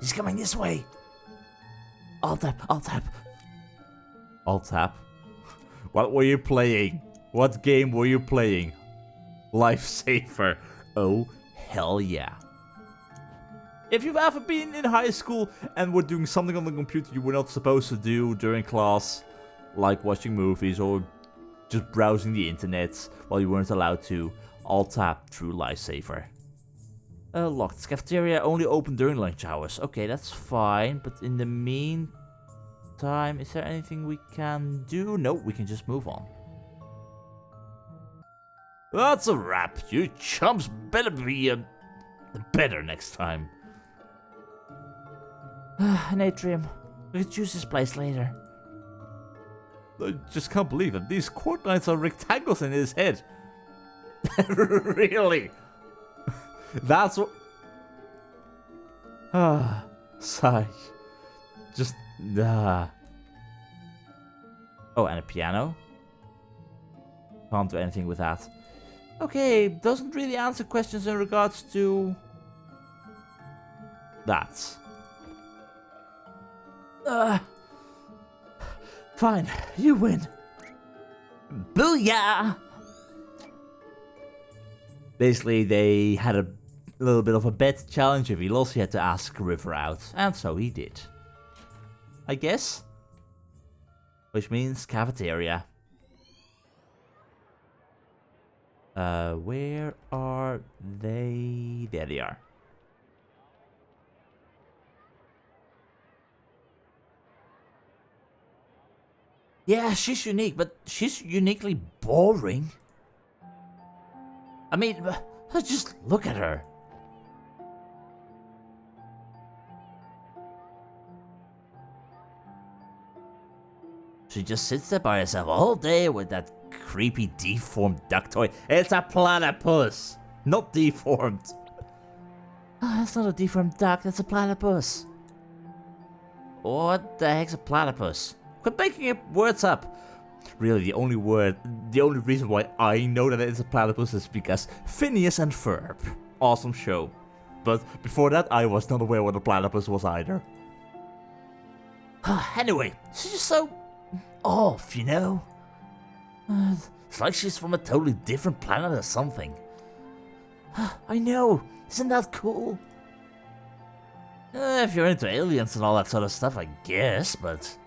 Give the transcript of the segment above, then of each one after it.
He's coming this way. Alt tap, alt tap. Alt tap? What were you playing? What game were you playing? Lifesaver. Oh, hell yeah. If you've ever been in high school and were doing something on the computer you were not supposed to do during class, like watching movies or just browsing the internet while you weren't allowed to, alt tap through Lifesaver. Locked. Cafeteria only open during lunch hours. Okay, that's fine, but in the meantime, is there anything we can do? No, we can just move on. That's a wrap. You chumps better be better next time. An atrium. We could use this place later. I just can't believe it. These coordinates are rectangles in his head. Really? That's what... sigh. Just... Oh, and a piano? Can't do anything with that. Okay, doesn't really answer questions in regards to... that. Fine, you win. Booyah! Basically, they had a little bit of a bet challenge. If he lost, he had to ask River out. And so he did. I guess. Which means cafeteria. Where are they? There they are. Yeah, she's unique, but she's uniquely boring. I mean, just look at her. She just sits there by herself all day with that creepy deformed duck toy. It's a platypus, not deformed. Oh, that's not a deformed duck, that's a platypus. What the heck's a platypus? Quit making words up. Really, the only reason why I know that it's a platypus is because Phineas and Ferb. Awesome show. But before that, I was not aware what a platypus was either. Anyway, she's just so off, you know? It's like she's from a totally different planet or something. I know, isn't that cool? If you're into aliens and all that sort of stuff, I guess, but...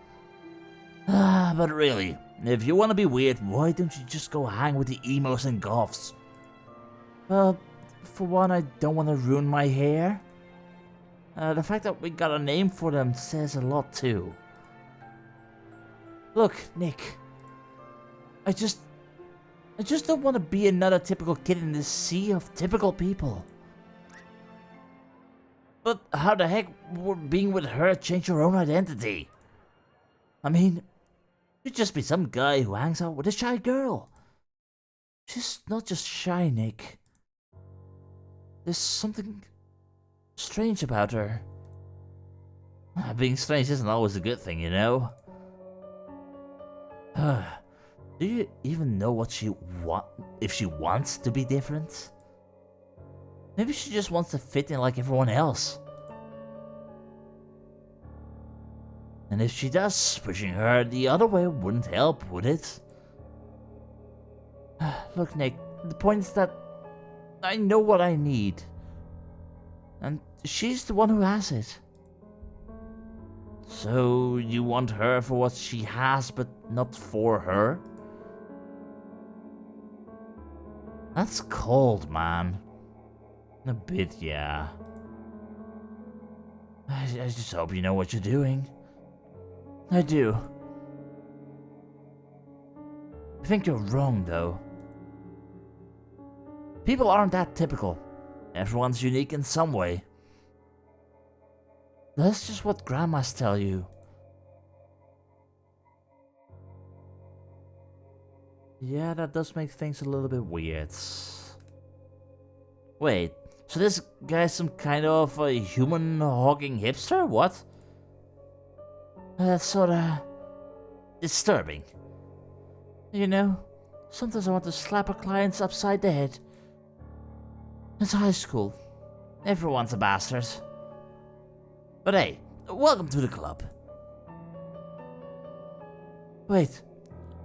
but really, if you want to be weird, why don't you just go hang with the emos and goths? Well, for one, I don't want to ruin my hair. The fact that we got a name for them says a lot too. Look, Nick. I just don't want to be another typical kid in this sea of typical people. But how the heck would being with her change your own identity? I mean, you'd just be some guy who hangs out with a shy girl. She's not just shy, Nick. There's something strange about her. Being strange isn't always a good thing, you know? Do you even know what if she wants to be different? Maybe she just wants to fit in like everyone else. And if she does, pushing her the other way wouldn't help, would it? Look, Nick, the point is that I know what I need. And she's the one who has it. So you want her for what she has, but not for her? That's cold, man. A bit, yeah. I just hope you know what you're doing. I do. I think you're wrong, though. People aren't that typical. Everyone's unique in some way. That's just what grandmas tell you. Yeah, that does make things a little bit weird. Wait, so this guy's some kind of a human-hogging hipster? What? That's sorta disturbing. You know, sometimes I want to slap our clients upside the head. It's high school. Everyone's a bastard. But hey, welcome to the club. Wait,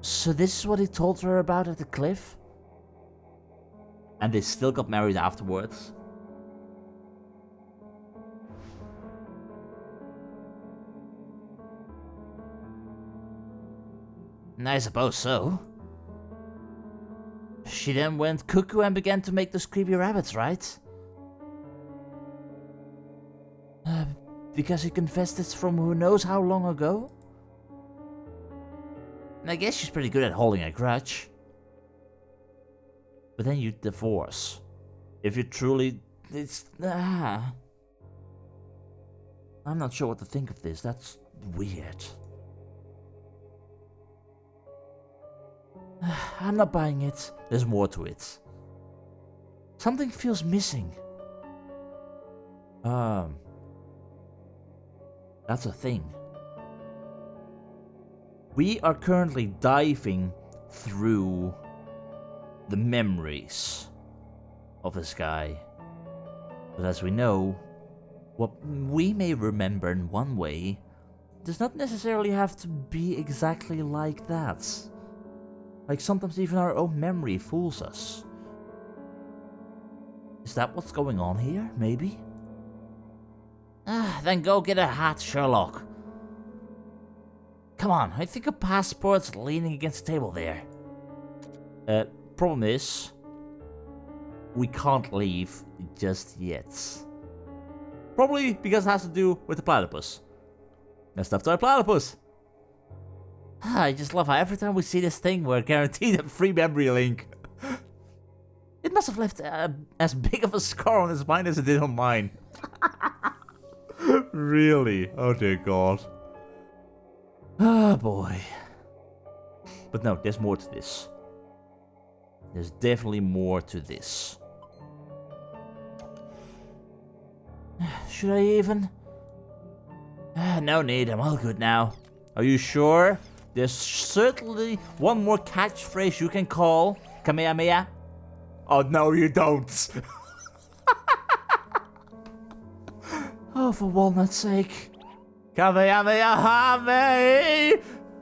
so this is what he told her about at the cliff? And they still got married afterwards? I suppose so. She then went cuckoo and began to make those creepy rabbits, right? Because he confessed this from who knows how long ago? I guess she's pretty good at holding a grudge. But then you divorce. If you truly... I'm not sure what to think of this. That's weird. I'm not buying it. There's more to it. Something feels missing. That's a thing. We are currently diving through the memories of this guy. But as we know, what we may remember in one way does not necessarily have to be exactly like that. Like sometimes even our own memory fools us. Is that what's going on here? Maybe? Then go get a hat, Sherlock. Come on, I think a passport's leaning against the table there. Problem is, we can't leave just yet. Probably because it has to do with the platypus. Let's stuff to our platypus. I just love how every time we see this thing, we're guaranteed a free memory link. It must have left as big of a scar on his mind as it did on mine. Really? Oh dear God. Ah, boy. But no, there's more to this. There's definitely more to this. Should I even? No need, I'm all good now. Are you sure? There's certainly one more catchphrase you can call. Kamehameha. Oh, no, you don't. Oh, for walnut's sake. Kamehameha.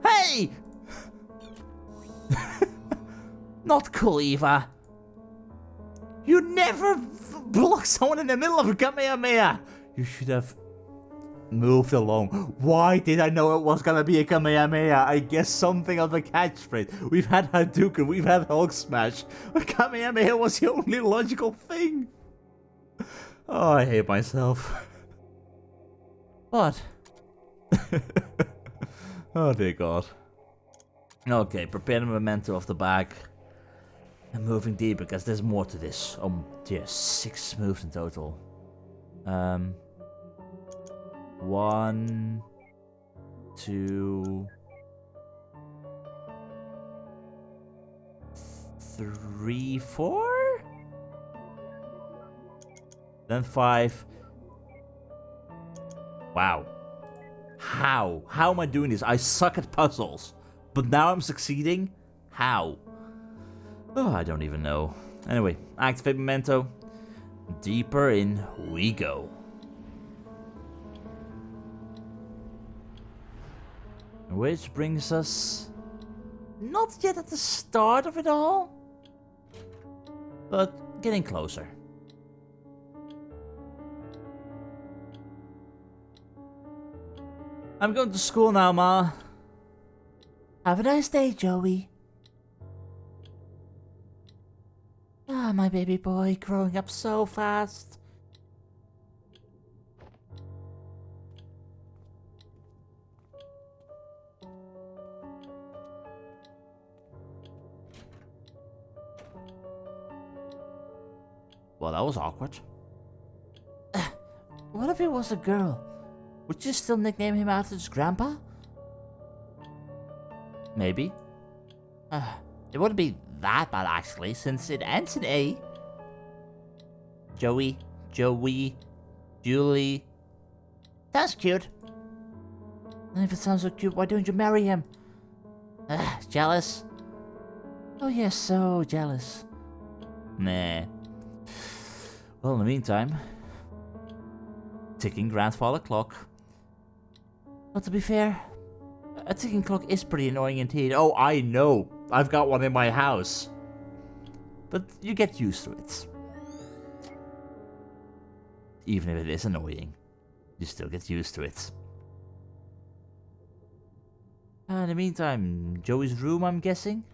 Hey! Not cool, Eva. You never block someone in the middle of a Kamehameha. You should have moved along. Why did I know it was gonna be a Kamehameha? I guess something of a catchphrase. We've had Hadouken, we've had Hulk Smash. A Kamehameha was the only logical thing. Oh, I hate myself. What? Oh dear God. Okay, prepare the memento of the bag. I'm moving deep because there's more to this. Oh dear, 6 moves in total. 1, 2, 3, 4? Then 5. Wow. How? How am I doing this? I suck at puzzles. But now I'm succeeding? How? Oh, I don't even know. Anyway, activate memento. Deeper in we go. Which brings us not yet at the start of it all, but getting closer. I'm going to school now, Ma. Have a nice day, Joey. Ah, my baby boy, growing up so fast. Well, that was awkward. What if it was a girl? Would you still nickname him after his grandpa? Maybe. It wouldn't be that bad actually, since it ends in A. Joey, Julie. That's cute. And if it sounds so cute, why don't you marry him? Jealous? Oh yes, so jealous. Nah. Well, in the meantime, ticking grandfather clock. But to be fair, a ticking clock is pretty annoying indeed. Oh, I know. I've got one in my house. But you get used to it. Even if it is annoying, you still get used to it. In the meantime, Joey's room, I'm guessing?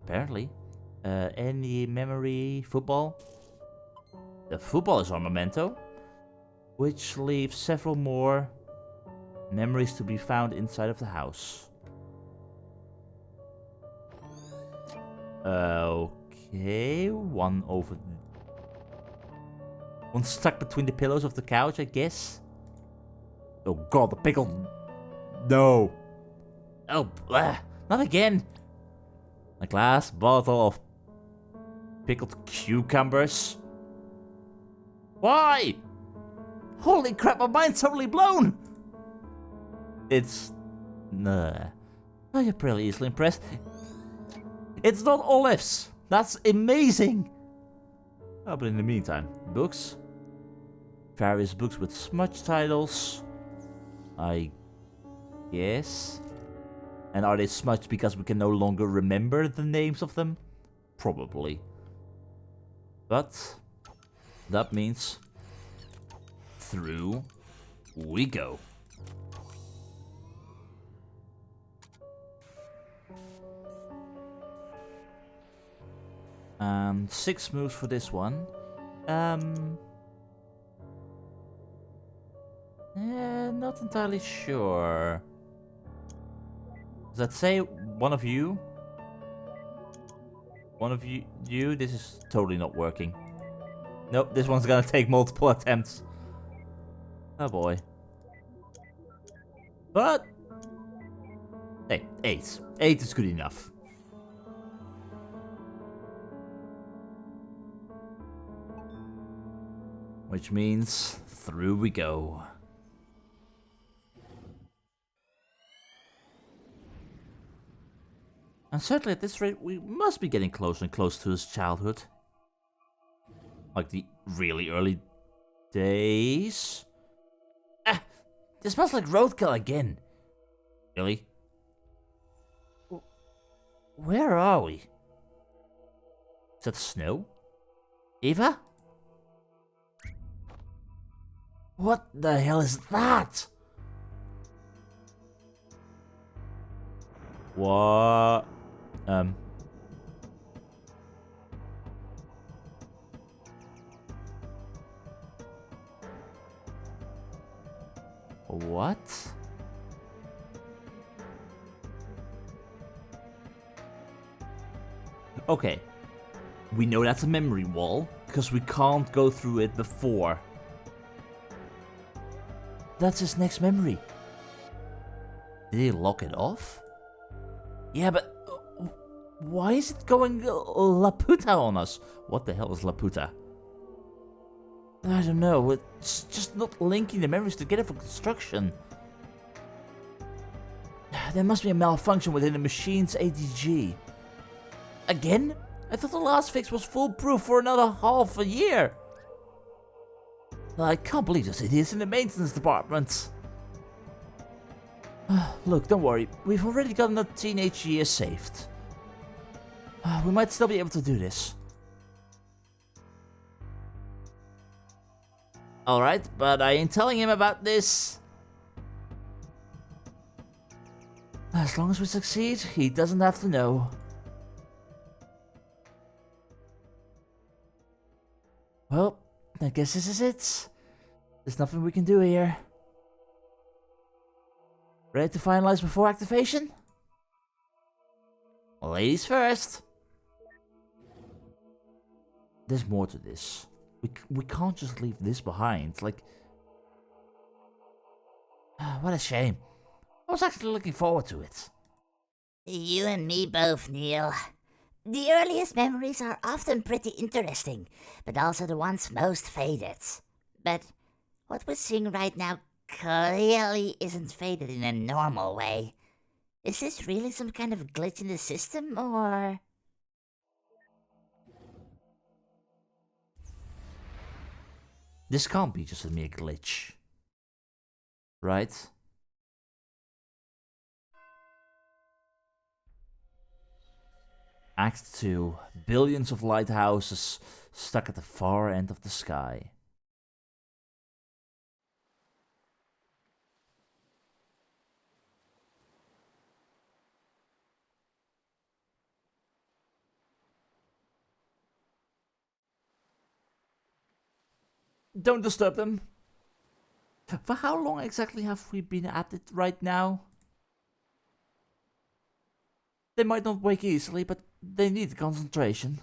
Apparently. Any memory? Football? The football is our memento, which leaves several more memories to be found inside of the house. Okay, one stuck between the pillows of the couch, I guess. Oh god, the pickle. No. Oh, not again. A glass bottle of pickled cucumbers. Why? Holy crap, my mind's totally blown. It's... Nah. Oh, you're pretty easily impressed. It's not olives. That's amazing. Oh, but in the meantime, books. Various books with smudge titles. I guess. And are they smudged because we can no longer remember the names of them? Probably. But that means through we go. And 6 moves for this one. Not entirely sure. Does that say one of you? One of you? This is totally not working. Nope, this one's gonna take multiple attempts. Oh boy. But... hey, 8. 8 is good enough. Which means, through we go. And certainly at this rate, we must be getting closer and closer to his childhood. Like the really early days. Ah! This smells like roadkill again. Really? Where are we? Is that snow? Eva? What the hell is that? What? What? Okay. We know that's a memory wall, because we can't go through it before. That's his next memory. Did he lock it off? Yeah, but why is it going Laputa on us? What the hell is Laputa? I don't know. It's just not linking the memories together for construction. There must be a malfunction within the machine's ADG. Again? I thought the last fix was foolproof for another half a year. I can't believe this idiot's in the maintenance department. Look, don't worry. We've already gotten the teenage years saved. We might still be able to do this. Alright, but I ain't telling him about this. As long as we succeed, he doesn't have to know. Well, I guess this is it. There's nothing we can do here. Ready to finalize before activation? Ladies first. There's more to this. We can't just leave this behind. Like, what a shame. I was actually looking forward to it. You and me both, Neil. The earliest memories are often pretty interesting, but also the ones most faded. But what we're seeing right now clearly isn't faded in a normal way. Is this really some kind of glitch in the system, or...? This can't be just a mere glitch. Right? Act 2. Billions of lighthouses stuck at the far end of the sky. Don't disturb them. For how long exactly have we been at it right now? They might not wake easily, but they need concentration.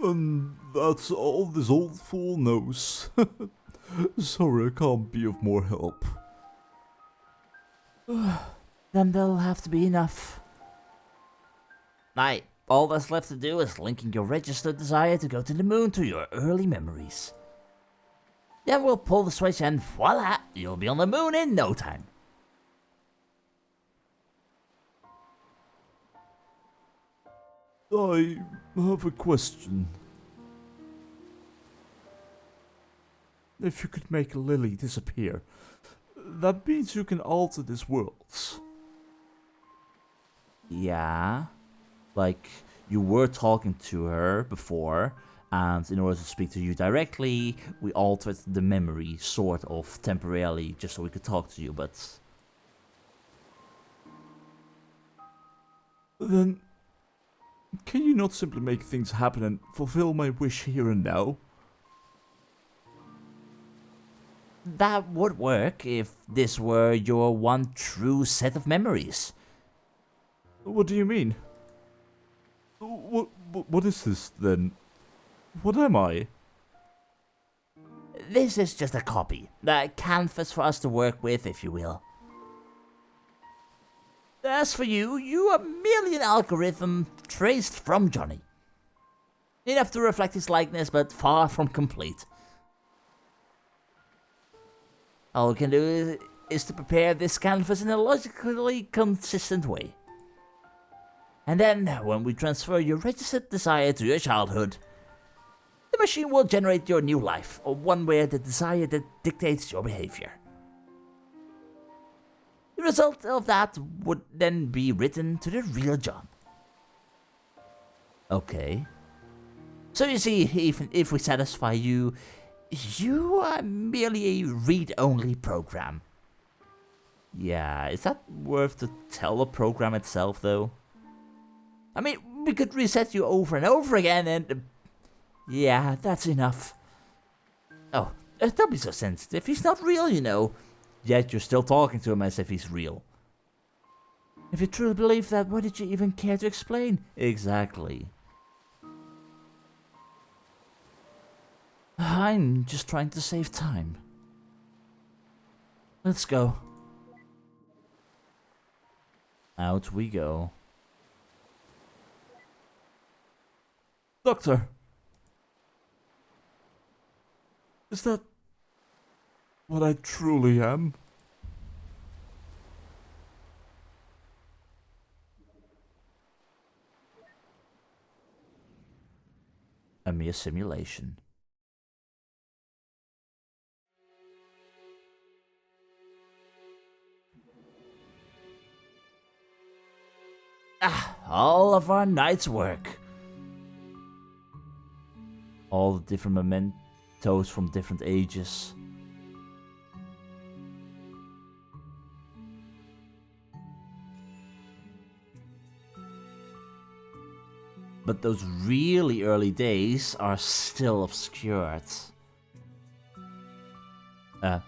And that's all this old fool knows. Sorry, I can't be of more help. Then there'll have to be enough. Aye, all that's left to do is linking your registered desire to go to the moon to your early memories. Then we'll pull the switch and voila, you'll be on the moon in no time. I have a question. If you could make Lily disappear, that means you can alter this world. Yeah, like you were talking to her before, and in order to speak to you directly, we altered the memory sort of temporarily just so we could talk to you, but... Then, can you not simply make things happen and fulfill my wish here and now? That would work if this were your one true set of memories. What do you mean? What is this, then? What am I? This is just a copy, a canvas for us to work with, if you will. As for you, you are merely an algorithm traced from Johnny. Enough to reflect his likeness, but far from complete. All we can do is to prepare this canvas in a logically consistent way. And then, when we transfer your registered desire to your childhood, the machine will generate your new life, or one where the desire that dictates your behavior. The result of that would then be written to the real John. Okay. So you see, even if we satisfy you, you are merely a read-only program. Yeah, is that worth to tell the program itself, though? I mean, we could reset you over and over again and... yeah, that's enough. Oh, don't be so sensitive. He's not real, you know. Yet you're still talking to him as if he's real. If you truly believe that, why did you even care to explain? Exactly. I'm just trying to save time. Let's go. Out we go. Doctor! Is that what I truly am? A mere simulation. All of our night's work. All the different mementos from different ages. But those really early days are still obscured.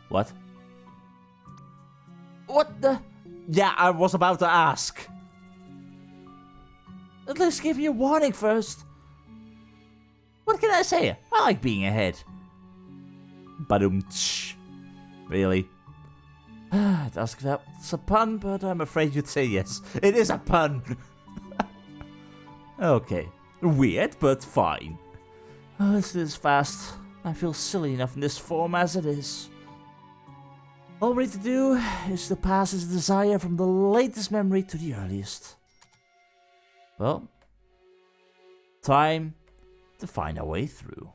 What? What the? Yeah, I was about to ask. At least give me a warning first. What can I say? I like being ahead. Badum tsh. Really? I'd ask if that's a pun, but I'm afraid you'd say yes. It is a pun! Okay. Weird, but fine. Oh, this is fast. I feel silly enough in this form as it is. All we need to do is to pass his desire from the latest memory to the earliest. Well, time to find our way through.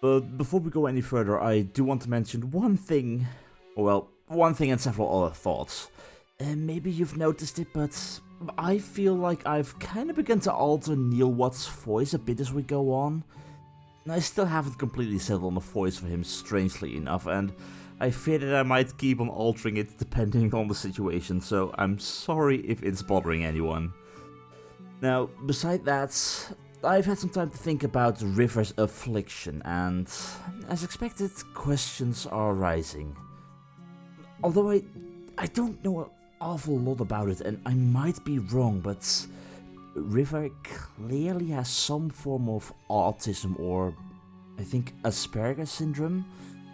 But before we go any further, I do want to mention one thing. Well, one thing and several other thoughts. Maybe you've noticed it, but I feel like I've kind of begun to alter Neil Watt's voice a bit as we go on. I still haven't completely settled on the voice for him, strangely enough, and I fear that I might keep on altering it depending on the situation, so I'm sorry if it's bothering anyone. Now, beside that, I've had some time to think about River's affliction, and as expected, questions are rising. Although I don't know an awful lot about it, and I might be wrong, but River clearly has some form of autism or, I think, Asperger's syndrome.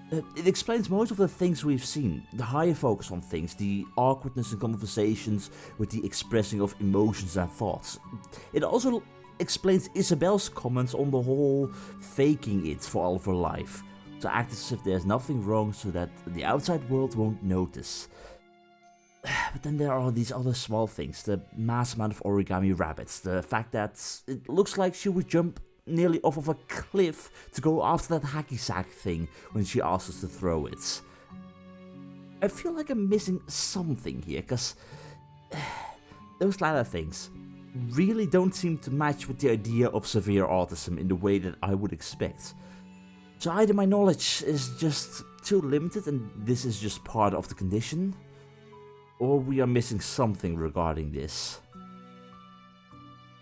It explains most of the things we've seen, the higher focus on things, the awkwardness in conversations with the expressing of emotions and thoughts. It also explains Isabel's comments on the whole faking it for all of her life, to act as if there's nothing wrong so that the outside world won't notice. But then there are these other small things, the mass amount of origami rabbits, the fact that it looks like she would jump nearly off of a cliff to go after that hacky sack thing when she asks us to throw it. I feel like I'm missing something here, because those latter things really don't seem to match with the idea of severe autism in the way that I would expect. So either my knowledge is just too limited and this is just part of the condition, or we are missing something regarding this.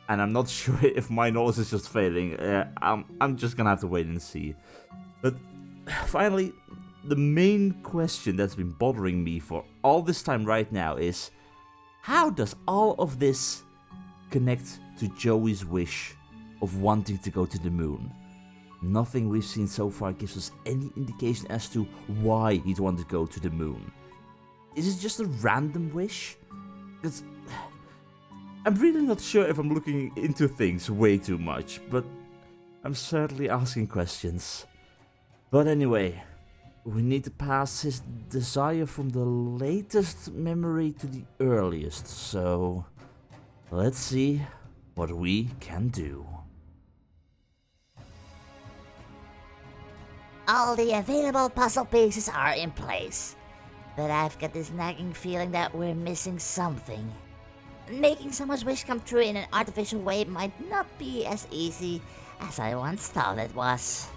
And I'm not sure if my knowledge is just failing. I'm just gonna have to wait and see. But finally, the main question that's been bothering me for all this time right now is, how does all of this connect to Joey's wish of wanting to go to the moon? Nothing we've seen so far gives us any indication as to why he'd want to go to the moon. Is it just a random wish? Because I'm really not sure if I'm looking into things way too much, but I'm certainly asking questions. But anyway, we need to pass his desire from the latest memory to the earliest, so let's see what we can do. All the available puzzle pieces are in place, but I've got this nagging feeling that we're missing something. Making someone's wish come true in an artificial way might not be as easy as I once thought it was.